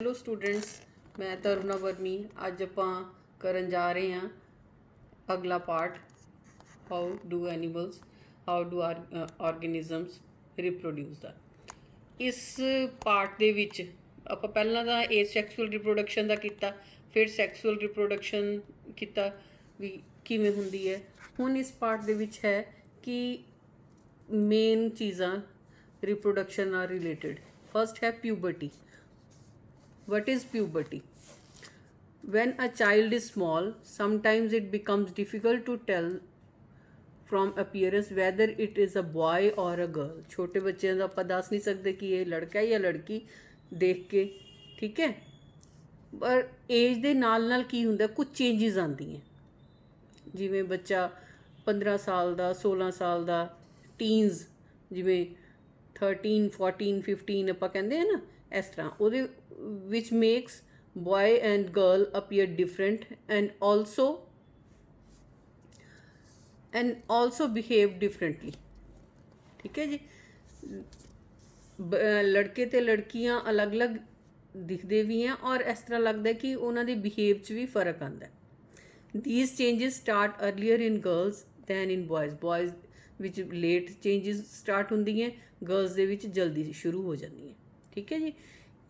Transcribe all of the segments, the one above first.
Hello students, मैं Taruna vermi. ਅੱਜ ਆਪਾਂ ਕਰਨ ਜਾ ਰਹੇ ਹਾਂ ਅਗਲਾ part, how do animals, how do organisms reproduce ਦਾ। ਇਸ ਪਾਰਟ ਦੇ ਵਿੱਚ ਆਪਾਂ ਪਹਿਲਾਂ ਤਾਂ ਸੈਕਸ਼ੂਅਲ ਰਿਪਰੋਡਕਸ਼ਨ ਦਾ ਕੀਤਾ, ਫਿਰ ਸੈਕਸ਼ੂਅਲ ਰਿਪਰੋਡਕਸ਼ਨ ਕੀਤਾ ਵੀ ਕਿਵੇਂ ਹੁੰਦੀ ਹੈ। ਹੁਣ ਇਸ ਪਾਰਟ ਦੇ ਵਿੱਚ ਹੈ ਕਿ ਮੇਨ ਚੀਜ਼ਾਂ ਰਿਪਰੋਡਕਸ਼ਨ ਨਾਲ ਰਿਲੇਟਡ। ਫਸਟ ਹੈ puberty. What is puberty? When a child is small, sometimes it becomes difficult to tell from appearance whether it is a boy or a girl. छोटे बच्चे ਦਾ ਆਪਾਂ ਦੱਸ ਨਹੀਂ ਸਕਦੇ ਕਿ ਇਹ ਲੜਕਾ ਹੈ ਜਾਂ ਲੜਕੀ ਦੇਖ ਕੇ, ਠੀਕ ਹੈ। ਪਰ ਏਜ ਦੇ ਨਾਲ ਨਾਲ ਕੀ ਹੁੰਦਾ, ਕੁਝ ਚੇਂਜਸ ਆਉਂਦੀਆਂ। ਜਿਵੇਂ ਬੱਚਾ 15 ਸਾਲ ਦਾ, 16 ਸਾਲ ਦਾ, ਟੀਨਸ ਜਿਵੇਂ 13 14 15 ਆਪਾਂ ਕਹਿੰਦੇ ਆ ਨਾ, ਇਸ ਤਰ੍ਹਾਂ ਉਹਦੇ which makes boy and girl appear different and also behave differently। ठीक है जी। ਲੜਕੇ ਤੇ ਲੜਕੀਆਂ ਅਲੱਗ-ਅਲੱਗ ਦਿਖਦੇ ਵੀ ਆ ਔਰ ਇਸ ਤਰ੍ਹਾਂ ਲੱਗਦਾ ਕਿ ਉਹਨਾਂ ਦੇ ਬਿਹੇਵ 'ਚ ਵੀ ਫਰਕ ਆਉਂਦਾ। These changes start earlier in girls than in boys। boys ਵਿੱਚ ਲੇਟ ਚੇਂਜਸ ਸਟਾਰਟ ਹੁੰਦੀਆਂ, ਗਰਲਸ ਦੇ ਵਿੱਚ ਜਲਦੀ ਸ਼ੁਰੂ ਹੋ ਜਾਂਦੀਆਂ। ਠੀਕ ਹੈ ਜੀ।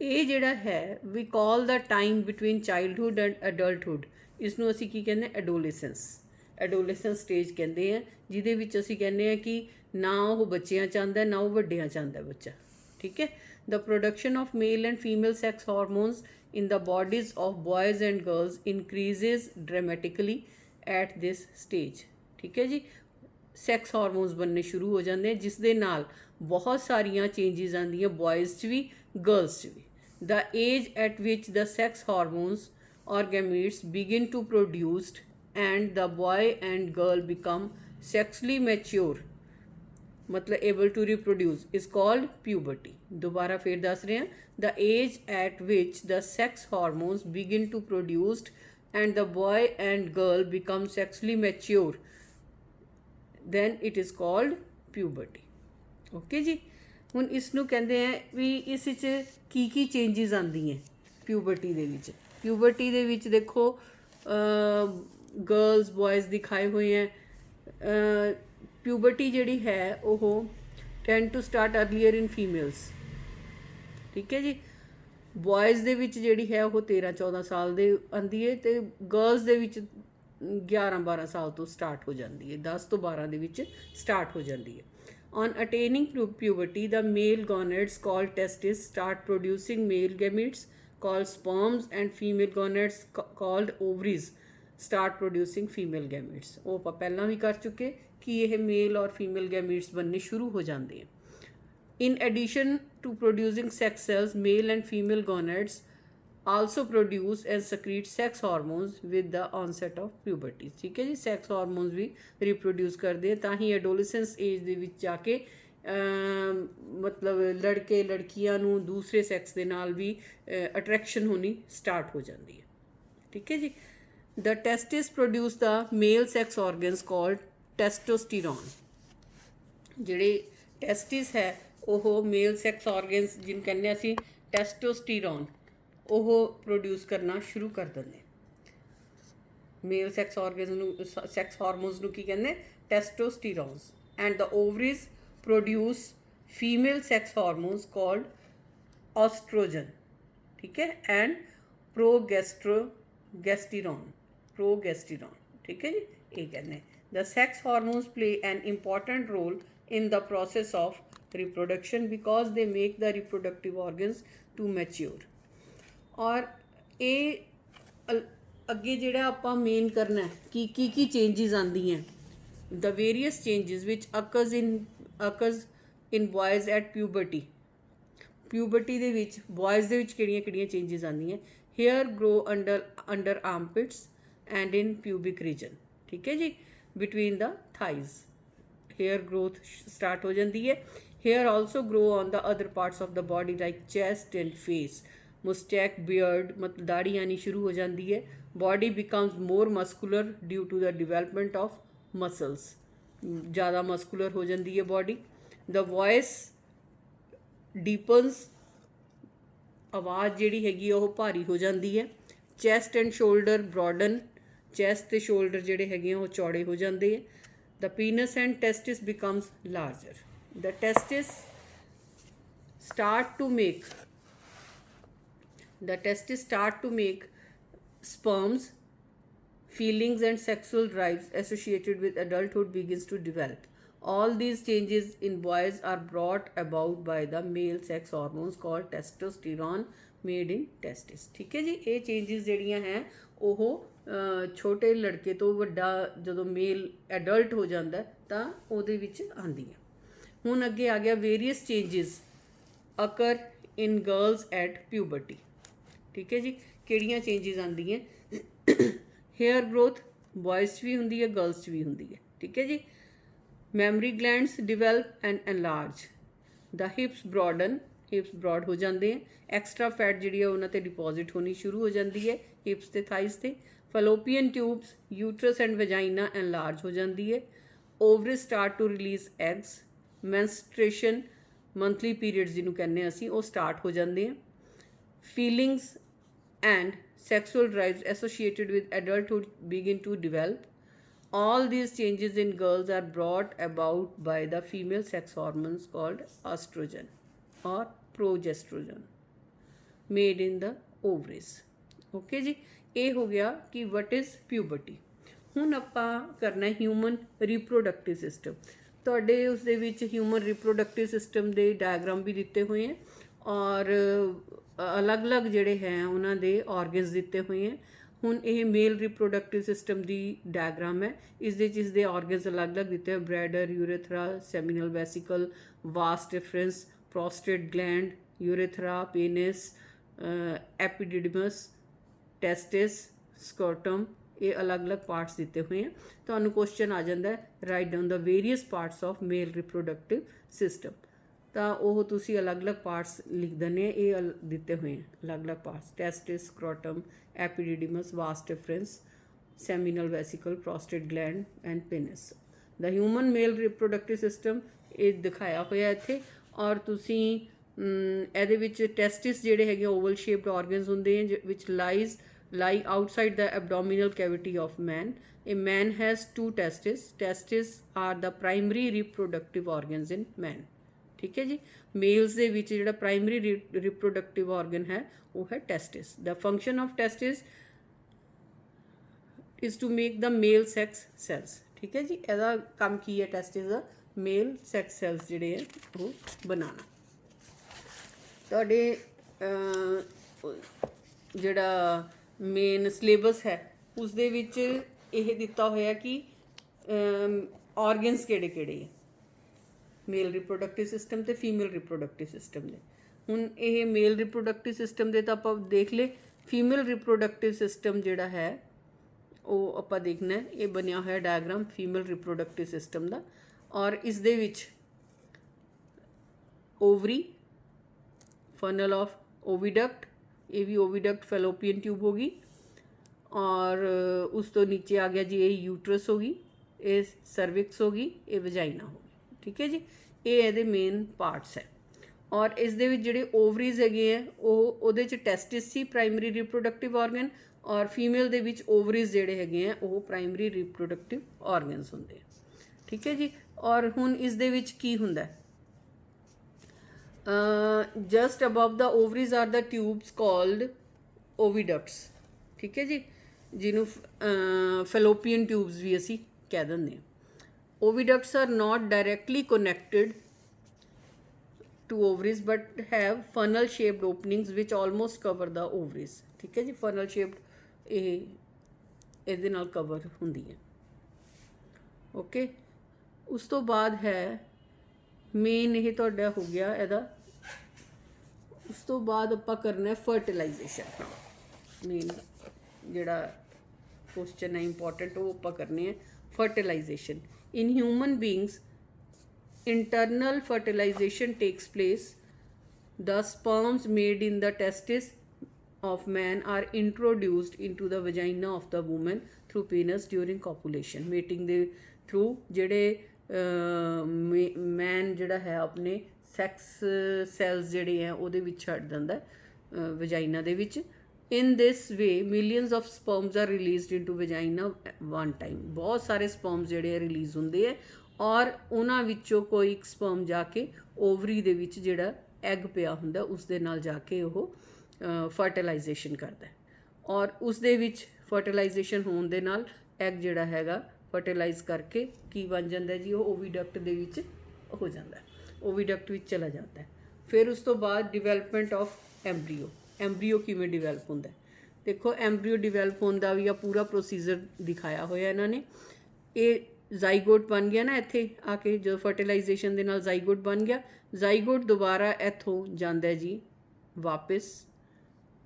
ਇਹ ਜਿਹੜਾ ਹੈ ਵੀ ਕਾਲ ਦਾ ਟਾਈਮ ਬਿਟਵੀਨ ਚਾਈਲਡਹੁੱਡ ਐਂਡ ਅਡਲਟਹੁੱਡ, ਇਸ ਨੂੰ ਅਸੀਂ ਕੀ ਕਹਿੰਦੇ, ਐਡੋਲੇਸੈਂਸ। ਐਡੋਲੇਸੈਂਸ ਸਟੇਜ ਕਹਿੰਦੇ ਆ, ਜਿਹਦੇ ਵਿੱਚ ਅਸੀਂ ਕਹਿੰਦੇ ਆ ਕਿ ਨਾ ਉਹ ਬੱਚਿਆਂ 'ਚ ਆਉਂਦਾ ਨਾ ਉਹ ਵੱਡਿਆਂ 'ਚ ਆਉਂਦਾ ਬੱਚਾ। ਠੀਕ ਹੈ। The production of male and female sex hormones in the bodies of boys and girls increases dramatically at this stage। ਠੀਕ ਹੈ ਜੀ। ਸੈਕਸ ਹਾਰਮੋਨਸ ਬਣਨੇ ਸ਼ੁਰੂ ਹੋ ਜਾਂਦੇ ਜਿਸ ਦੇ ਨਾਲ ਬਹੁਤ ਸਾਰੀਆਂ ਚੇਂਜਸ ਆਉਂਦੀਆਂ ਬॉयज़ 'ਚ ਵੀ ਗਰਲਸ 'ਚ ਵੀ। The age at which the sex hormones or gametes begin to produced and the boy and girl become sexually mature, मतलब able to reproduce, is called puberty। दोबारा फिर दस रहे हैं, the age at which the sex hormones begin to produced and the boy and girl become sexually mature, then it is called puberty। okay जी। ਹੁਣ ਇਸ ਨੂੰ ਕਹਿੰਦੇ ਆ ਵੀ ਇਸ ਵਿੱਚ ਕੀ ਚੇਂਜਸ ਆਉਂਦੀਆਂ ਪਿਊਬਰਟੀ ਦੇ ਵਿੱਚ। ਪਿਊਬਰਟੀ ਦੇ ਵਿੱਚ ਦੇਖੋ ਗਰਲਸ ਬॉयज़ ਦਿਖਾਏ ਹੋਏ ਹੈ। ਪਿਊਬਰਟੀ ਜਿਹੜੀ ਹੈ ਉਹ tend to start earlier in females. ਠੀਕ ਹੈ ਜੀ। ਬॉयज़ ਦੇ ਵਿੱਚ ਜਿਹੜੀ ਹੈ ਉਹ 13 14 ਸਾਲ ਦੇ ਆਉਂਦੀ ਹੈ ਅਤੇ ਗਰਲਸ ਦੇ ਵਿੱਚ 11 12 ਸਾਲ ਤੋਂ ਸਟਾਰਟ ਹੋ ਜਾਂਦੀ ਹੈ, 10 ਤੋਂ 12 ਦੇ ਵਿੱਚ ਸਟਾਰਟ ਹੋ ਜਾਂਦੀ ਹੈ। On attaining puberty, the male gonads called testes start producing male gametes called sperms and female gonads called ovaries start producing female gametes। ਉਹ ਆਪਾਂ ਪਹਿਲਾਂ ਵੀ ਕਰ ਚੁੱਕੇ ਕਿ ਇਹ ਮੇਲ ਔਰ ਫੀਮੇਲ ਗੈਮੀਟਸ ਬਣਨੇ ਸ਼ੁਰੂ ਹੋ ਜਾਂਦੇ ਆ। In addition to producing sex cells, male and female gonads also produce and secrete sex hormones with the onset of puberty। ਠੀਕ ਹੈ ਜੀ। ਸੈਕਸ ਹਾਰਮੋਨਸ ਵੀ ਰਿਪਰੋਡਿਊਸ ਕਰਦੇ ਤਾਂ ਹੀ ਐਡੋਲੈਸੈਂਸ ਏਜ ਦੇ ਵਿੱਚ ਜਾ ਕੇ ਮਤਲਬ ਲੜਕੇ ਲੜਕੀਆਂ ਨੂੰ ਦੂਸਰੇ ਸੈਕਸ ਦੇ ਨਾਲ ਵੀ ਅਟਰੈਕਸ਼ਨ ਹੋਣੀ ਸਟਾਰਟ ਹੋ ਜਾਂਦੀ ਹੈ। ਠੀਕ ਹੈ ਜੀ। ਦ ਟੈਸਟਿਸ ਪ੍ਰੋਡਿਊਸ ਦਾ ਮੇਲ ਸੈਕਸ ਆਰਗਨਸ ਕਾਲਡ ਟੈਸਟੋਸਟੀਰੋਨ। ਜਿਹੜੇ ਟੈਸਟਿਸ ਹੈ ਉਹ ਮੇਲ ਸੈਕਸ ਆਰਗਨਸ ਜਿਹਨੂੰ ਕਹਿੰਦੇ ਅਸੀਂ ਟੈਸਟੋਸਟੀਰੋਨ, ਉਹ ਪ੍ਰੋਡਿਊਸ ਕਰਨਾ ਸ਼ੁਰੂ ਕਰ ਦਿੰਦੇ। ਮੇਲ ਸੈਕਸ ਆਰਗਨਸ ਨੂੰ, ਸੈਕਸ ਹਾਰਮੋਨਸ ਨੂੰ ਕੀ ਕਹਿੰਦੇ, testosterones. And the ovaries produce female sex hormones called oestrogen. ਠੀਕ ਹੈ। And progesterone. ਠੀਕ ਹੈ ਜੀ। ਇਹ ਕਹਿੰਦੇ the sex hormones play an important role in the process of reproduction because they make the reproductive organs to mature। ਔਰ ਇਹ ਅੱਗੇ ਜਿਹੜਾ ਆਪਾਂ ਮੇਨ ਕਰਨਾ ਹੈ ਕਿ ਕੀ ਚੇਂਜਸ ਆਉਂਦੀਆਂ। The various changes which occurs in boys at puberty. Puberty ਦੇ ਵਿੱਚ ਬॉयज़ ਦੇ ਵਿੱਚ ਕਿਹੜੀਆਂ ਚੇਂਜਸ ਆਉਂਦੀਆਂ। Hair grow under armpits and in pubic region. ਠੀਕ ਹੈ ਜੀ। Between the thighs hair growth start हो जाती है। Hair also grow on the other parts of the body like chest and face. Moustache beard मतलब दाढ़ी आनी शुरू हो जाती है। Body becomes more muscular due to the development of muscles. ज़्यादा मस्कुलर हो जाती है बॉडी। द वॉइस डीपन्स ਆਵਾਜ਼ ਜਿਹੜੀ ਹੈਗੀ ਆ ਉਹ ਭਾਰੀ ਹੋ ਜਾਂਦੀ ਹੈ। Chest and shoulder broaden, chest ਤੇ ਸ਼ੋਲਡਰ ਜਿਹੜੇ ਹੈਗੇ ਆ ਉਹ ਚੌੜੇ ਹੋ ਜਾਂਦੇ ਹੈ। The penis and testis becomes larger, the testis start to make the testes start to make sperms, feelings and sexual drives associated with adulthood begins to develop. All these changes in boys are brought about by the male sex hormones called testosterone made in testes. ठीक है जी, ये changes ਜਿਹੜੀਆਂ ਹੈ ਉਹ ਛੋਟੇ ਲੜਕੇ ਤੋਂ ਵੱਡਾ ਜਦੋਂ ਮੇਲ ਐਡਲਟ ਹੋ ਜਾਂਦਾ ਤਾਂ ਉਹਦੇ ਵਿੱਚ ਆਉਂਦੀ ਹੈ। ਹੁਣ ਅੱਗੇ ਆ ਗਿਆ various changes occur in girls at puberty. ठीक है जी, ਕਿਹੜੀਆਂ ਚੇਂਜਸ ਆਉਂਦੀਆਂ? हेयर ग्रोथ बॉयज़ 'ਚ ਵੀ ਹੁੰਦੀ ਹੈ, गर्ल्स 'ਚ ਵੀ ਹੁੰਦੀ ਹੈ। ठीक है जी, memory glands develop and enlarge, the hips broaden, hips broad ਹੋ ਜਾਂਦੇ ਹੈ। extra fat ਜਿਹੜੀ ਹੈ ਉਹਨਾਂ ਤੇ deposit ਹੋਣੀ ਸ਼ੁਰੂ ਹੋ ਜਾਂਦੀ ਹੈ hips ਤੇ thighs ਤੇ। fallopian tubes, uterus and vagina enlarge ਹੋ ਜਾਂਦੀ ਹੈ। ovaries start to release eggs, menstruation, monthly periods ਜਿਹਨੂੰ ਕਹਿੰਦੇ ਹਾਂ ਅਸੀਂ, ਉਹ ਸਟਾਰਟ ਹੋ ਜਾਂਦੇ ਆ। Feelings and sexual drives associated with adulthood begin to develop. All these changes in girls are brought about by the female sex hormones called oestrogen or progestogen made in the ਓਵਰੀਜ਼। Okay ਜੀ, ਇਹ ਹੋ ਗਿਆ ਕਿ what is puberty. ਹੁਣ ਆਪਾਂ ਕਰਨਾ human reproductive system. ਤੁਹਾਡੇ ਉਸ ਦੇ ਵਿੱਚ ਹਿਊਮਨ ਰਿਪਰੋਡਕਟਿਵ ਸਿਸਟਮ ਦੇ ਡਾਇਗਰਾਮ ਵੀ ਦਿੱਤੇ ਹੋਏ ਹੈ ਔਰ ਅਲੱਗ-ਅਲੱਗ ਜਿਹੜੇ ਹੈ ਉਹਨਾਂ ਦੇ ਆਰਗਨਸ ਦਿੱਤੇ ਹੋਏ ਹੈ। ਹੁਣ ਇਹ ਮੇਲ ਰਿਪਰੋਡਕਟਿਵ ਸਿਸਟਮ ਦੀ ਡਾਇਗਰਾਮ ਹੈ। ਇਸ ਦੇ 'ਚ ਇਸਦੇ ਆਰਗਨਸ ਅਲੱਗ-ਅਲੱਗ ਦਿੱਤੇ ਹੋਏ, ਬ੍ਰੈਡਰ, ਯੂਰੇਥਰਾ, ਸੈਮੀਨਲ ਵੈਸੀਕਲ, ਵਾਸ ਡਿਫਰੈਂਸ, ਪ੍ਰੋਸਟੇਟ ਗਲੈਂਡ, ਯੂਰੇਥਰਾ, ਪੇਨਿਸ, ਐਪੀਡਿਡਮਸ, ਟੈਸਟਿਸ, ਸਕਰਟਮ, ਇਹ ਅਲੱਗ-ਅਲੱਗ ਪਾਰਟਸ ਦਿੱਤੇ ਹੋਏ ਆ। ਤੁਹਾਨੂੰ ਕੁਐਸਚਨ ਆ ਜਾਂਦਾ write down the various parts of male reproductive system, ਤਾਂ ਉਹ ਤੁਸੀਂ ਅਲੱਗ-ਅਲੱਗ ਪਾਰਟਸ ਲਿਖ ਦਿੰਦੇ ਆ। ਇਹ ਦਿੱਤੇ ਹੋਏ ਆ ਅਲੱਗ-ਅਲੱਗ parts, testis, scrotum, epididymis, vas deferens, seminal vesicle, prostate gland and penis. The human male reproductive system ਇਹ ਦਿਖਾਇਆ ਹੋਇਆ ਇੱਥੇ। ਔਰ ਤੁਸੀਂ ਇਹਦੇ ਵਿੱਚ ਟੈਸਟਿਸ ਜਿਹੜੇ ਹੈਗੇ ਓਵਲ ਸ਼ੇਪਡ ਆਰਗਨਸ ਹੁੰਦੇ ਆ ਵਿਚ lie outside the abdominal cavity of man. A man has two testes. Testes are the primary reproductive organs in man. ठीक है जी, मेल्स ਦੇ ਵਿੱਚ ਜਿਹੜਾ primary reproductive organ ਹੈ ਉਹ ਹੈ testis. The function of testis is to make the male sex cells. ਠੀਕ ਹੈ ਜੀ, ਇਹਦਾ ਕੰਮ ਕੀ ਹੈ testis ਦਾ? ਮੇਲ ਸੈਕਸ ਸੈਲਸ ਜਿਹੜੇ ਹੈ ਉਹ ਬਣਾਉਣਾ। ਤੁਹਾਡੇ ਜਿਹੜਾ ਮੇਨ ਸਿਲੇਬਸ ਹੈ ਉਸ ਦੇ ਵਿੱਚ ਇਹ ਦਿੱਤਾ ਹੋਇਆ ਕਿ ਆਰਗਨਸ ਕਿਹੜੇ ਕਿਹੜੇ ਹੈ ਮੇਲ ਰਿਪਰੋਡਕਟਿਵ ਸਿਸਟਮ ਤੇ ਫੀਮੇਲ ਰਿਪਰੋਡਕਟਿਵ ਸਿਸਟਮ ਦੇ। ਹੁਣ ਇਹ ਮੇਲ ਰਿਪਰੋਡਕਟਿਵ ਸਿਸਟਮ ਦੇ ਤਾਂ ਆਪਾਂ ਦੇਖ ਲਏ। ਫੀਮੇਲ ਰਿਪਰੋਡਕਟਿਵ ਸਿਸਟਮ ਜਿਹੜਾ ਹੈ ਉਹ ਆਪਾਂ ਦੇਖਣਾ। ਇਹ ਬਣਿਆ ਹੋਇਆ ਡਾਇਗਰਾਮ ਫੀਮੇਲ ਰਿਪਰੋਡਕਟਿਵ ਸਿਸਟਮ ਦਾ, ਔਰ ਇਸ ਦੇ ਵਿੱਚ ਓਵਰੀ, ਫਨਲ ਆਫ ਓਵੀਡਕਟ, ਇਹ ਵੀ ਓਵੀਡਕਟ ਫੈਲੋਪੀਅਨ ਟਿਊਬ ਹੋ ਗਈ, ਔਰ ਉਸ ਤੋਂ ਨੀਚੇ ਆ ਗਿਆ ਜੀ ਇਹ ਯੂਟਰਸ ਹੋ ਗਈ, ਇਹ ਸਰਵਿਕਸ ਹੋ ਗਈ, ਇਹ ਵਜਾਈਨਾ ਹੋ ਗਈ। ਠੀਕ ਹੈ ਜੀ, ਇਹ ਇਹਦੇ ਮੇਨ ਪਾਰਟਸ ਹੈ। ਔਰ ਇਸ ਦੇ ਵਿੱਚ ਜਿਹੜੇ ਓਵਰੀਜ਼ ਹੈਗੇ ਆ ਉਹਦੇ 'ਚ ਟੈਸਟਿਸ ਸੀ ਪ੍ਰਾਇਮਰੀ ਰਿਪਰੋਡਕਟਿਵ ਆਰਗਨ, ਔਰ ਫੀਮੇਲ ਦੇ ਵਿੱਚ ਓਵਰੀਜ਼ ਜਿਹੜੇ ਹੈਗੇ ਆ ਉਹ ਪ੍ਰਾਇਮਰੀ ਰਿਪਰੋਡਕਟਿਵ ਆਰਗਨਸ ਹੁੰਦੇ ਆ। ਠੀਕ ਹੈ ਜੀ, ਔਰ ਹੁਣ ਇਸ ਦੇ ਵਿੱਚ ਕੀ ਹੁੰਦਾ? ਜਸਟ ਅਬਵ ਦਾ ਓਵਰੀਜ਼ ਆਰ ਦਾ ਟਿਊਬਸ ਕਾਲਡ ਓਵੀਡਕਟਸ। ਠੀਕ ਹੈ ਜੀ, ਜਿਹਨੂੰ ਫੈਲੋਪੀਅਨ ਟਿਊਬਸ ਵੀ ਅਸੀਂ ਕਹਿ ਦਿੰਦੇ ਹਾਂ। Oviducts are not directly connected to ovaries but have funnel shaped openings which almost cover the ovaries. ਠੀਕ ਹੈ ਜੀ, ਫਨਲ ਸ਼ੇਪਡ ਇਹ ਇਹਦੇ ਨਾਲ ਕਵਰ ਹੁੰਦੀ ਹੈ। ਓਕੇ, ਉਸ ਤੋਂ ਬਾਅਦ ਹੈ ਮੇਨ ਇਹ ਤੁਹਾਡਾ ਹੋ ਗਿਆ ਇਹਦਾ। ਉਸ ਤੋਂ ਬਾਅਦ ਆਪਾਂ ਕਰਨਾ ਫਰਟੀਲਾਈਜੇਸ਼ਨ। ਮੇਨ ਜਿਹੜਾ ਕੁਐਸਚਨ ਹੈ ਇੰਪੋਰਟੈਂਟ ਉਹ ਆਪਾਂ ਕਰਨੇ ਹੈ fertilisation. In human beings internal fertilization takes place. The sperms made in the testis of man are introduced into the vagina of the woman through penis during copulation. Mating ਦੇ through ਜਿਹੜੇ ਮੈਨ ਜਿਹੜਾ ਹੈ ਆਪਣੇ sex cells ਜਿਹੜੇ ਹੈ ਉਹਦੇ ਵਿੱਚ ਛੱਡ ਦਿੰਦਾ ਵਜਾਈਨਾ ਦੇ ਵਿੱਚ। In this way millions of sperms are released into vagina one time. ਬਹੁਤ ਸਾਰੇ ਸਪਰਮਸ ਜਿਹੜੇ ਆ ਰਿਲੀਜ਼ ਹੁੰਦੇ ਆ ਔਰ ਉਹਨਾਂ ਵਿੱਚੋਂ ਕੋਈ ਇੱਕ ਸਪਰਮ ਜਾ ਕੇ ਓਵਰੀ ਦੇ ਵਿੱਚ ਜਿਹੜਾ ਐਗ ਪਿਆ ਹੁੰਦਾ ਉਸ ਦੇ ਨਾਲ ਜਾ ਕੇ ਉਹ ਫਰਟੀਲਾਈਜੇਸ਼ਨ ਕਰਦਾ ਔਰ ਉਸ ਦੇ ਵਿੱਚ ਫਰਟੀਲਾਈਜੇਸ਼ਨ ਹੋਣ ਦੇ ਨਾਲ ਐਗ ਜਿਹੜਾ ਹੈਗਾ ਫਰਟੀਲਾਈਜ਼ ਕਰਕੇ ਕੀ ਬਣ ਜਾਂਦਾ ਜੀ, ਉਹ ਓਵੀਡਕਟ ਦੇ ਵਿੱਚ ਹੋ ਜਾਂਦਾ, ਓਵੀਡਕਟ ਵਿੱਚ ਚਲਾ ਜਾਂਦਾ। ਫਿਰ ਉਸ ਤੋਂ ਬਾਅਦ ਡਿਵੈਲਪਮੈਂਟ ਆਫ ਐਮਬਰੀਓ। ਐਮਬਰੀਓ ਕਿਵੇਂ ਡਿਵੈਲਪ ਹੁੰਦਾ, ਦੇਖੋ ਐਮਬਰੀਓ ਡਿਵੈਲਪ ਹੋਣ ਦਾ ਵੀ ਆ ਪੂਰਾ ਪ੍ਰੋਸੀਜਰ ਦਿਖਾਇਆ ਹੋਇਆ ਇਹਨਾਂ ਨੇ। ਇਹ ਜ਼ਾਈਗੋਟ ਬਣ ਗਿਆ ਨਾ ਇੱਥੇ ਆ ਕੇ, ਜਦੋਂ ਫਰਟੀਲਾਈਜੇਸ਼ਨ ਦੇ ਨਾਲ ਜ਼ਾਈਗੋਟ ਬਣ ਗਿਆ, ਜ਼ਾਈਗੋਟ ਦੁਬਾਰਾ ਇੱਥੋਂ ਜਾਂਦਾ ਜੀ ਵਾਪਸ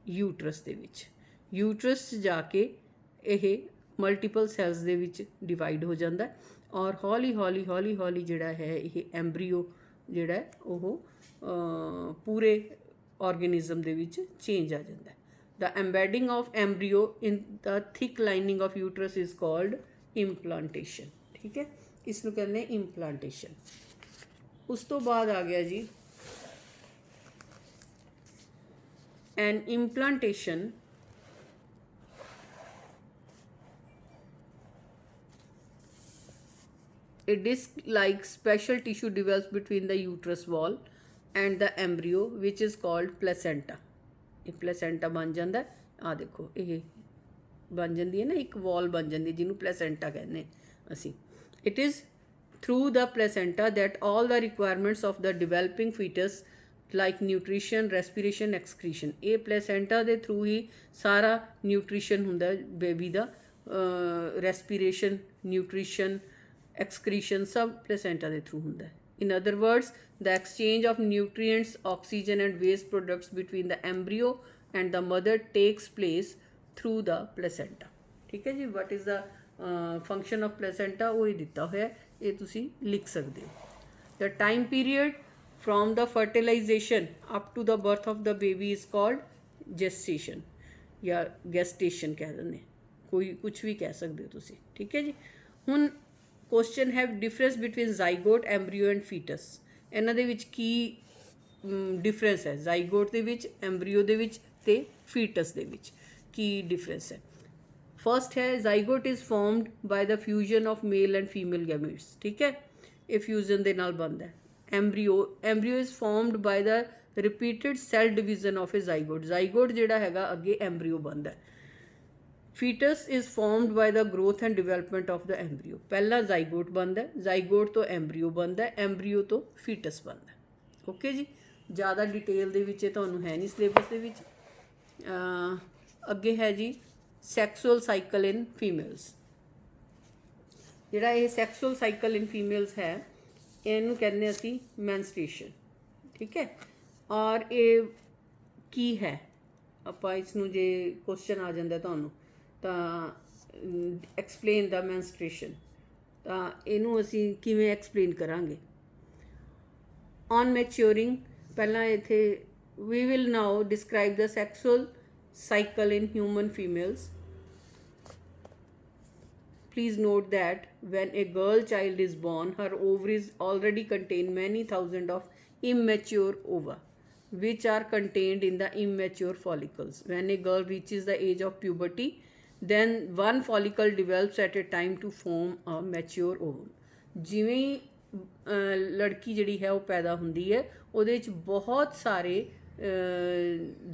ਯੂਟਰਸ ਦੇ ਵਿੱਚ। ਯੂਟਰਸ 'ਚ ਜਾ ਕੇ ਇਹ ਮਲਟੀਪਲ ਸੈਲਸ ਦੇ ਵਿੱਚ ਡਿਵਾਈਡ ਹੋ ਜਾਂਦਾ ਔਰ ਹੌਲੀ ਹੌਲੀ ਹੌਲੀ ਹੌਲੀ ਜਿਹੜਾ ਹੈ ਇਹ ਐਮਬਰੀਓ ਜਿਹੜਾ ਉਹ ਪੂਰੇ ਆਰਗੇਨਿਜ਼ਮ ਦੇ ਵਿੱਚ ਚੇਂਜ ਆ ਜਾਂਦਾ। The embedding of embryo in the thick lining of uterus is called implantation. ਠੀਕ ਹੈ, ਇਸ ਨੂੰ ਕਹਿੰਦੇ ਇੰਪਲਾਂਟੇਸ਼ਨ। ਉਸ ਤੋਂ ਬਾਅਦ ਆ ਗਿਆ ਜੀ ਐਨ ਇੰਪਲਾਂਟੇਸ਼ਨ a disc-like special tissue develops between the uterus wall and the embryo which is called placenta। ਇਹ placenta ਬਣ ਜਾਂਦਾ। ਆ ਦੇਖੋ ਇਹ ਬਣ ਜਾਂਦੀ ਹੈ ਨਾ, ਇੱਕ wall ਬਣ ਜਾਂਦੀ ਹੈ ਜਿਹਨੂੰ placenta ਕਹਿੰਦੇ ਅਸੀਂ। It is through the placenta that all the requirements of the developing fetus like nutrition, respiration, excretion, ਇਹ placenta ਦੇ through ਹੀ ਸਾਰਾ nutrition ਹੁੰਦਾ ਬੇਬੀ ਦਾ, respiration, nutrition, excretion सब placenta ਦੇ through ਹੁੰਦਾ ਹੈ। In other words, the exchange of nutrients, oxygen and waste products between the embryo and the mother takes place through the placenta। ठीक है जी, what is the function of placenta ਉਹ ਹੀ ਦਿੱਤਾ ਹੋਇਆ, ਇਹ ਤੁਸੀਂ ਲਿਖ ਸਕਦੇ ਹੋ। The time period from the fertilization up to the birth of the baby is called gestation ਜਾਂ gestation ਕਹਿ ਦਿੰਦੇ, ਕੋਈ ਕੁਛ ਵੀ ਕਹਿ ਸਕਦੇ ਹੋ ਤੁਸੀਂ। ਠੀਕ ਹੈ ਜੀ, ਹੁਣ ਕੁਐਸਚਨ ਹੈ ਡਿਫਰੈਂਸ ਬਿਟਵੀਨ ਜ਼ਾਈਗੋਟ, ਐਮਬਰੀਓ ਐਂਡ ਫੀਟਸ। ਇਹਨਾਂ ਦੇ ਵਿੱਚ ਕੀ ਡਿਫਰੈਂਸ ਹੈ, ਜ਼ਾਈਗੋਟ ਦੇ ਵਿੱਚ, ਐਮਬਰੀਓ ਦੇ ਵਿੱਚ ਤੇ ਫੀਟਸ ਦੇ ਵਿੱਚ ਕੀ ਡਿਫਰੈਂਸ ਹੈ। ਫਸਟ ਹੈ zygote is formed by the fusion of male and female gametes. ਠੀਕ ਹੈ, ਇਹ ਫਿਊਜ਼ਨ ਦੇ ਨਾਲ ਬਣਦਾ ਹੈ। Embryo is formed by the repeated cell division of a zygote. Zygote ਜਿਹੜਾ ਹੈਗਾ ਅੱਗੇ ਐਮਬਰੀਓ ਬਣਦਾ। Foetus is formed by the growth and development of the embryo. ਪਹਿਲਾਂ ਜ਼ਾਈਗੋਟ ਬਣਦਾ, ਜ਼ਾਈਗੋਟ ਤੋਂ ਐਮਬਰੀਓ ਬਣਦਾ, ਐਮਬਰੀਓ ਤੋਂ ਫੀਟਸ ਬਣਦਾ। ਓਕੇ ਜੀ, ਜ਼ਿਆਦਾ ਡਿਟੇਲ ਦੇ ਵਿੱਚ ਤੁਹਾਨੂੰ ਹੈ ਨਹੀਂ ਸਿਲੇਬਸ ਦੇ ਵਿੱਚ। ਅੱਗੇ ਹੈ ਜੀ ਸੈਕਸੁਅਲ ਸਾਈਕਲ ਇਨ ਫੀਮੇਲਸ। ਜਿਹੜਾ ਇਹ ਸੈਕਸੁਅਲ ਸਾਈਕਲ ਇਨ ਫੀਮੇਲਸ ਹੈ ਇਹਨੂੰ ਕਹਿੰਦੇ ਅਸੀਂ ਮੈਨਸਟ੍ਰੇਸ਼ਨ। ਠੀਕ ਹੈ, ਔਰ ਇਹ ਕੀ ਹੈ, ਆਪਾਂ ਇਸ ਨੂੰ ਜੇ ਕੁਐਸਚਨ ਆ ਜਾਂਦਾ ਤੁਹਾਨੂੰ ਤਾਂ ਐਕਸਪਲੇਨ ਦਾ ਮੈਨਸਟ੍ਰੇਸ਼ਨ, ਤਾਂ ਇਹਨੂੰ ਅਸੀਂ ਕਿਵੇਂ ਐਕਸਪਲੇਨ ਕਰਾਂਗੇ। ਔਨ ਮੈਚਿਓਰਿੰਗ, ਪਹਿਲਾਂ ਇੱਥੇ we will now describe the sexual cycle in human females। Please note that when a girl child is born, her ovaries already contain many thousands of immature ova, which are contained in the immature follicles. When a girl reaches the age of puberty, then one follicle develops at a time to form a mature ovum। ਜਿਵੇਂ ਹੀ ਲੜਕੀ ਜਿਹੜੀ ਹੈ ਉਹ ਪੈਦਾ ਹੁੰਦੀ ਹੈ, ਉਹਦੇ ਵਿੱਚ ਬਹੁਤ ਸਾਰੇ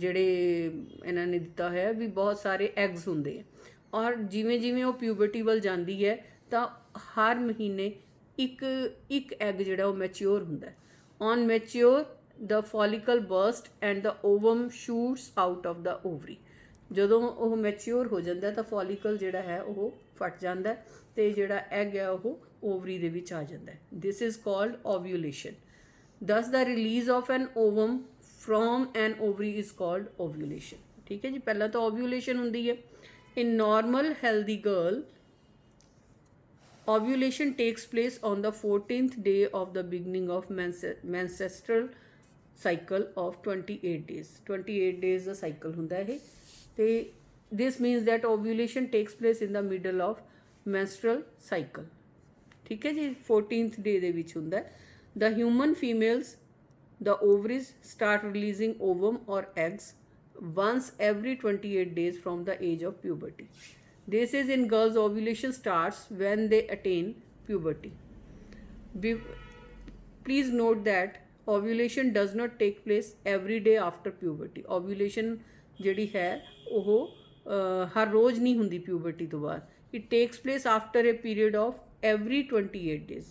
ਜਿਹੜੇ ਇਹਨਾਂ ਨੇ ਦਿੱਤਾ ਹੋਇਆ ਵੀ ਬਹੁਤ ਐਗਸ ਐਗਸ ਹੁੰਦੇ ਆ, ਔਰ ਜਿਵੇਂ ਜਿਵੇਂ ਉਹ ਪਿਊਬਰਟੀ ਵੱਲ ਜਾਂਦੀ ਹੈ ਤਾਂ ਹਰ ਮਹੀਨੇ ਇੱਕ ਐਗ ਜਿਹੜਾ ਉਹ ਮੈਚਿਓਰ ਹੁੰਦਾ। On mature the follicle burst and the ovum shoots out of the ovary. ਜਦੋਂ ਉਹ ਮੈਚਿਓਰ ਹੋ ਜਾਂਦਾ ਤਾਂ ਫੋਲੀਕਲ ਜਿਹੜਾ ਹੈ ਉਹ ਫਟ ਜਾਂਦਾ ਤੇ ਜਿਹੜਾ ਐਗ ਹੈ ਉਹ ਓਵਰੀ ਦੇ ਵਿੱਚ ਆ ਜਾਂਦਾ। This is called ovulation. Thus the release of an ovum from an ovary is called ovulation. ਠੀਕ ਹੈ ਜੀ, ਪਹਿਲਾਂ ਤਾਂ ਓਵੂਲੇਸ਼ਨ ਹੁੰਦੀ ਹੈ। In normal healthy girl, ovulation takes place on the 14th day of the beginning of menstrual cycle of 28 days। 28 days the cycle ਹੁੰਦਾ ਹੈ ਤੇ this means that ovulation takes place in the middle of menstrual cycle। ਠੀਕ ਹੈ ਜੀ, 14th day ਦੇ ਵਿੱਚ ਹੁੰਦਾ। The human females, the ovaries start releasing ovum or eggs once every 28 days from the age of puberty. This is in girls, ovulation starts when they attain puberty. Be- Please note that ovulation does not take place every day after puberty. Ovulation ਜਿਹੜੀ ਹੈ ਉਹ ਹਰ ਰੋਜ਼ ਨਹੀਂ ਹੁੰਦੀ puberty ਤੋਂ ਬਾਅਦ. It takes place after a period of every 28 days.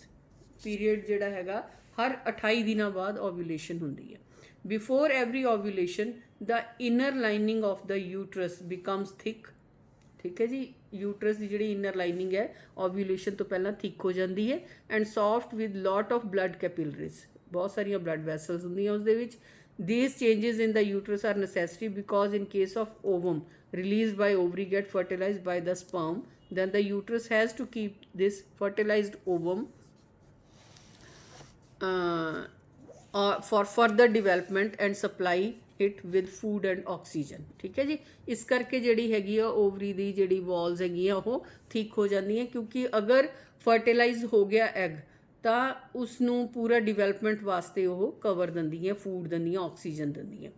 Period ਜਿਹੜਾ ਹੈਗਾ ਹਰ 28 ਦਿਨਾਂ ਬਾਅਦ ovulation ਹੁੰਦੀ ਹੈ. Before every ovulation, the inner lining of the uterus becomes thick. ਠੀਕ ਹੈ ਜੀ, ਯੂਟਰਸ ਦੀ ਜਿਹੜੀ ਇਨਰ ਲਾਈਨਿੰਗ ਹੈ ਓਵੂਲੇਸ਼ਨ ਤੋਂ ਪਹਿਲਾਂ ਥਿਕ ਹੋ ਜਾਂਦੀ ਹੈ and soft with lot of blood capillaries, ਬਹੁਤ ਸਾਰੀਆਂ ਬਲੱਡ ਵੈਸਲਸ ਹੁੰਦੀਆਂ ਉਸ ਦੇ ਵਿੱਚ. These changes in the uterus are necessary because in case of ovum released by ovary get fertilized by the sperm, then the uterus has to keep this fertilized ovum for further development and supply it with food and oxygen. ਠੀਕ ਹੈ ਜੀ, ਇਸ ਕਰਕੇ ਜਿਹੜੀ ਹੈਗੀ ਆ ovary ਦੀ ਜਿਹੜੀ Waltz ਹੈਗੀਆਂ ਉਹ ਠੀਕ ਹੋ ਜਾਂਦੀਆਂ, ਕਿਉਂਕਿ ਅਗਰ ਫਰਟੀਲਾਈਜ਼ ਹੋ ਗਿਆ ਐਗ ਤਾਂ ਉਸ ਨੂੰ ਪੂਰਾ ਡਿਵੈਲਪਮੈਂਟ ਵਾਸਤੇ ਉਹ ਕਵਰ ਦਿੰਦੀਆਂ, ਫੂਡ ਦਿੰਦੀਆਂ, ਆਕਸੀਜਨ ਦਿੰਦੀਆਂ.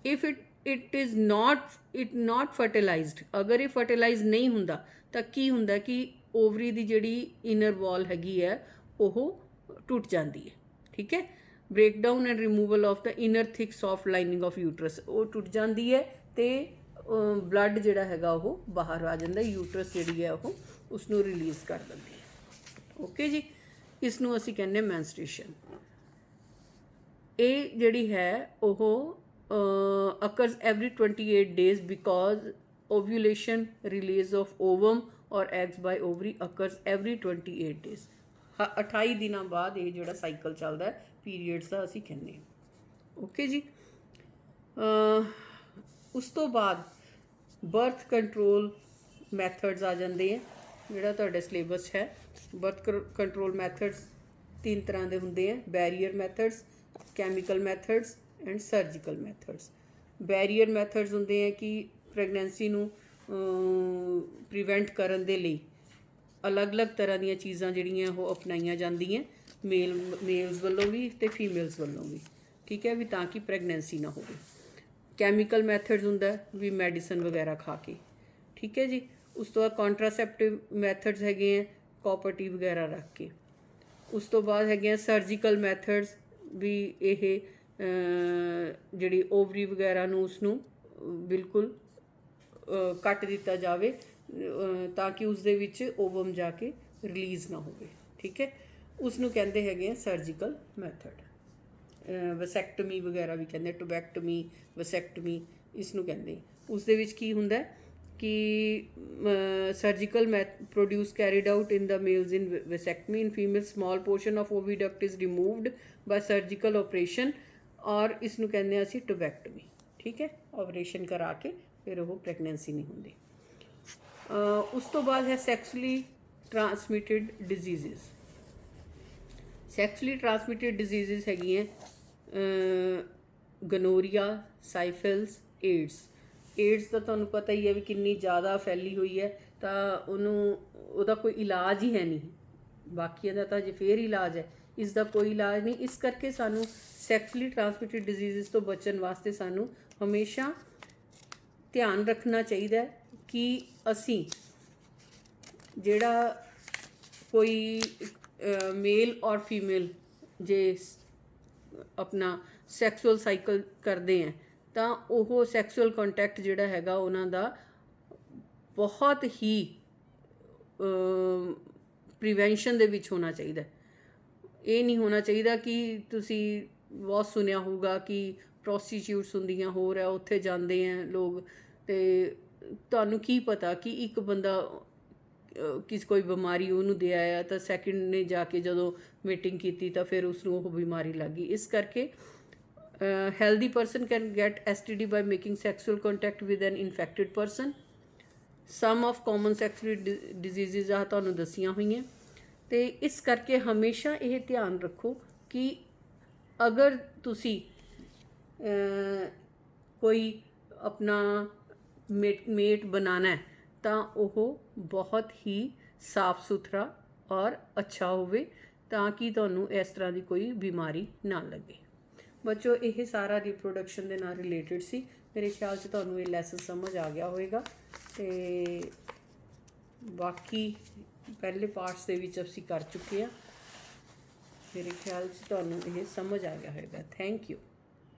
ਇਫ ਇਟ ਇਜ਼ ਨਾਟ ਫਰਟੀਲਾਈਜ਼ਡ, ਅਗਰ ਇਹ ਫਰਟੀਲਾਈਜ਼ ਨਹੀਂ ਹੁੰਦਾ ਤਾਂ ਕੀ ਹੁੰਦਾ ਕਿ ਓਵਰੀ ਦੀ ਜਿਹੜੀ ਇਨਰ ਵਾਲ ਹੈਗੀ ਹੈ ਉਹ ਟੁੱਟ ਜਾਂਦੀ ਹੈ. ਠੀਕ ਹੈ, breakdown and removal of the inner thick soft lining of uterus, ਉਹ ਟੁੱਟ ਜਾਂਦੀ ਹੈ ਤੇ ਬਲੱਡ ਜਿਹੜਾ ਹੈਗਾ ਉਹ ਬਾਹਰ ਆ ਜਾਂਦਾ, ਯੂਟਰਸ ਜਿਹੜੀ ਹੈ ਉਹ ਉਸ ਨੂੰ ਰਿਲੀਜ਼ ਕਰ ਦਿੰਦੀ ਹੈ. ਓਕੇ ਜੀ, ਇਸ ਨੂੰ ਅਸੀਂ ਕਹਿੰਦੇ ਮੈਨਸਟ੍ਰੇਸ਼ਨ. ਇਹ ਜਿਹੜੀ ਹੈ ਉਹ occurs every 28 days because ovulation, release of ovum or eggs by ovary occurs every 28 days. 28 ਦਿਨਾਂ ਬਾਅਦ ਇਹ ਜਿਹੜਾ ਸਾਈਕਲ ਚੱਲਦਾ ਹੈ ਪੀਰੀਅਡਸ ਦਾ ਅਸੀਂ ਕਹਿੰਦੇ ਹਾਂ. ਓਕੇ ਜੀ, ਉਸ ਤੋਂ ਬਾਅਦ ਬਰਥ ਕੰਟਰੋਲ ਮੈਥਡਸ ਆ ਜਾਂਦੇ ਹੈ. ਜਿਹੜਾ ਤੁਹਾਡੇ ਸਿਲੇਬਸ ਹੈ ਬਰਥ ਕੰਟਰੋਲ ਮੈਥਡਸ 3 ਤਰ੍ਹਾਂ ਦੇ ਹੁੰਦੇ ਹੈ: barrier methods, chemical methods and surgical methods. Barrier methods ਹੁੰਦੇ ਹੈ ਕਿ ਪ੍ਰੈਗਨੈਂਸੀ ਨੂੰ ਪ੍ਰੀਵੈਂਟ ਕਰਨ ਦੇ ਲਈ ਅਲੱਗ-ਅਲੱਗ ਤਰ੍ਹਾਂ ਦੀਆਂ ਚੀਜ਼ਾਂ ਜਿਹੜੀਆਂ ਉਹ ਅਪਣਾਈਆਂ ਜਾਂਦੀਆਂ ਮੇਲਸ ਵੱਲੋਂ ਵੀ ਅਤੇ ਫੀਮੇਲਸ ਵੱਲੋਂ ਵੀ. ਠੀਕ ਹੈ, ਵੀ ਤਾਂ ਕਿ ਪ੍ਰੈਗਨੈਂਸੀ ਨਾ ਹੋਵੇ. ਕੈਮੀਕਲ ਮੈਥਡਸ ਹੁੰਦਾ ਵੀ ਮੈਡੀਸਨ ਵਗੈਰਾ ਖਾ ਕੇ. ਠੀਕ ਹੈ ਜੀ, ਉਸ ਤੋਂ ਬਾਅਦ ਕੰਟਰਾਸੈਪਟਿਵ ਮੈਥਡਸ ਹੈਗੇ ਹੈ ਕਾਪਰ ਟੀ ਵਗੈਰਾ ਰੱਖ ਕੇ. ਉਸ ਤੋਂ ਬਾਅਦ ਹੈਗੇ ਆ ਸਰਜੀਕਲ ਮੈਥਡਸ, ਵੀ ਇਹ ਜਿਹੜੀ ਓਵਰੀ ਵਗੈਰਾ ਨੂੰ ਉਸਨੂੰ ਬਿਲਕੁਲ ਕੱਟ ਦਿੱਤਾ ਜਾਵੇ ਤਾਂ ਕਿ ਉਸ ਦੇ ਵਿੱਚ ਓਵਮ ਜਾ ਕੇ ਰਿਲੀਜ਼ ਨਾ ਹੋਵੇ. ਠੀਕ ਹੈ, ਉਸ ਨੂੰ ਕਹਿੰਦੇ ਹੈਗੇ ਆ ਸਰਜੀਕਲ ਮੈਥਡ. ਵਸੈਕਟਮੀ ਵਗੈਰਾ ਵੀ ਕਹਿੰਦੇ, ਟੋਬੈਕਟਮੀ, ਵਸੈਕਟਮੀ ਇਸ ਨੂੰ ਕਹਿੰਦੇ. ਉਸ ਦੇ ਵਿੱਚ ਕੀ ਹੁੰਦਾ ਕਿ surgical produce carried out in the males in vasectomy. In female small portion of oviduct is removed by surgical operation, ਔਰ ਇਸ ਨੂੰ ਕਹਿੰਦੇ ਹਾਂ ਅਸੀਂ ਟੋਬੈਕਟਮੀ. ਠੀਕ ਹੈ, ਆਪਰੇਸ਼ਨ ਕਰਾ ਕੇ ਫਿਰ ਉਹ ਪ੍ਰੈਗਨੈਂਸੀ ਨਹੀਂ ਹੁੰਦੀ. ਉਸ ਤੋਂ ਬਾਅਦ ਹੈ ਸੈਕਸੁਅਲੀ ਟਰਾਂਸਮਿਟਡ ਡਿਜ਼ੀਜ਼ਸ. ਸੈਕਸੁਅਲੀ ਟਰਾਂਸਮਿਟਡ ਡਿਜ਼ੀਜ਼ਸ ਹੈਗੀਆਂ ਗਨੋਰੀਆ, ਸਾਈਫਿਲਸ, ਏਡਸ. ਏਡਸ ਤਾਂ ਤੁਹਾਨੂੰ ਪਤਾ ਹੀ ਹੈ ਵੀ ਕਿੰਨੀ ਜ਼ਿਆਦਾ ਫੈਲੀ ਹੋਈ ਹੈ, ਤਾਂ ਉਹਦਾ ਕੋਈ ਇਲਾਜ ਹੀ ਹੈ ਨਹੀਂ. ਬਾਕੀਆਂ ਦਾ ਤਾਂ ਅਜੇ ਫੇਰ ਇਲਾਜ ਹੈ, ਇਸ ਦਾ ਕੋਈ ਇਲਾਜ ਨਹੀਂ. ਇਸ ਕਰਕੇ ਸਾਨੂੰ ਸੈਕਸੁਅਲੀ ਟਰਾਂਸਮਿਟਡ ਡਿਜ਼ੀਜ਼ਸ ਤੋਂ ਬਚਣ ਵਾਸਤੇ ਸਾਨੂੰ ਹਮੇਸ਼ਾ ਧਿਆਨ ਰੱਖਣਾ ਚਾਹੀਦਾ ਕਿ ਅਸੀਂ ਜਿਹੜਾ ਕੋਈ ਮੇਲ ਔਰ ਫੀਮੇਲ ਜੇ ਆਪਣਾ ਸੈਕਸੁਅਲ ਸਾਈਕਲ ਕਰਦੇ ਹੈ ਤਾਂ ਉਹ ਸੈਕਸੁਅਲ ਕੰਟੈਕਟ ਜਿਹੜਾ ਹੈਗਾ ਉਹਨਾਂ ਦਾ ਬਹੁਤ ਹੀ ਪ੍ਰੀਵੈਂਸ਼ਨ ਦੇ ਵਿੱਚ ਹੋਣਾ ਚਾਹੀਦਾ. ਇਹ ਨਹੀਂ ਹੋਣਾ ਚਾਹੀਦਾ ਕਿ ਤੁਸੀਂ ਬਹੁਤ ਸੁਣਿਆ ਹੋਊਗਾ ਕਿ ਪ੍ਰੋਸਟੀਟਿਊਟਸ ਹੁੰਦੀਆਂ ਹੋਰ ਹੈ, ਉੱਥੇ ਜਾਂਦੇ ਹੈ ਲੋਕ, ਅਤੇ ਤੁਹਾਨੂੰ ਕੀ ਪਤਾ ਕਿ ਇੱਕ ਬੰਦਾ ਕੋਈ ਬਿਮਾਰੀ ਉਹਨੂੰ ਦੇ ਆਇਆ ਤਾਂ ਸੈਕਿੰਡ ਨੇ ਜਾ ਕੇ ਜਦੋਂ ਮੀਟਿੰਗ ਕੀਤੀ ਤਾਂ ਫਿਰ ਉਸਨੂੰ ਉਹ ਬਿਮਾਰੀ ਲੱਗ ਗਈ. ਇਸ ਕਰਕੇ healthy person can get STD by making sexual contact with an infected person. Some of common sexually diseases ਆ ਤੁਹਾਨੂੰ ਦੱਸੀਆਂ ਹੋਈਆਂ. ਅਤੇ ਇਸ ਕਰਕੇ ਹਮੇਸ਼ਾ ਇਹ ਧਿਆਨ ਰੱਖੋ ਕਿ ਅਗਰ ਤੁਸੀਂ ਕੋਈ ਆਪਣਾ ਮੇਟ ਬਣਾਉਣਾ ਤਾਂ ਉਹ ਬਹੁਤ ਹੀ ਸਾਫ ਸੁਥਰਾ ਔਰ ਅੱਛਾ ਹੋਵੇ ਤਾਂ ਕਿ ਤੁਹਾਨੂੰ ਇਸ ਤਰ੍ਹਾਂ ਦੀ ਕੋਈ ਬਿਮਾਰੀ ਨਾ ਲੱਗੇ. ਬੱਚੋ ਇਹ ਸਾਰਾ ਰਿਪਰੋਡਕਸ਼ਨ ਦੇ ਨਾਲ ਰਿਲੇਟਡ ਸੀ. ਮੇਰੇ ਖਿਆਲ 'ਚ ਤੁਹਾਨੂੰ ਇਹ ਲੈਸਨ ਸਮਝ ਆ ਗਿਆ ਹੋਵੇਗਾ। ਤੇ ਬਾਕੀ ਪਹਿਲੇ ਪਾਰਟਸ ਦੇ ਵਿੱਚ ਅਸੀਂ ਕਰ ਚੁੱਕੇ ਹਾਂ। ਮੇਰੇ ਖਿਆਲ 'ਚ ਤੁਹਾਨੂੰ ਇਹ ਸਮਝ ਆ ਗਿਆ ਹੋਵੇਗਾ। Thank you.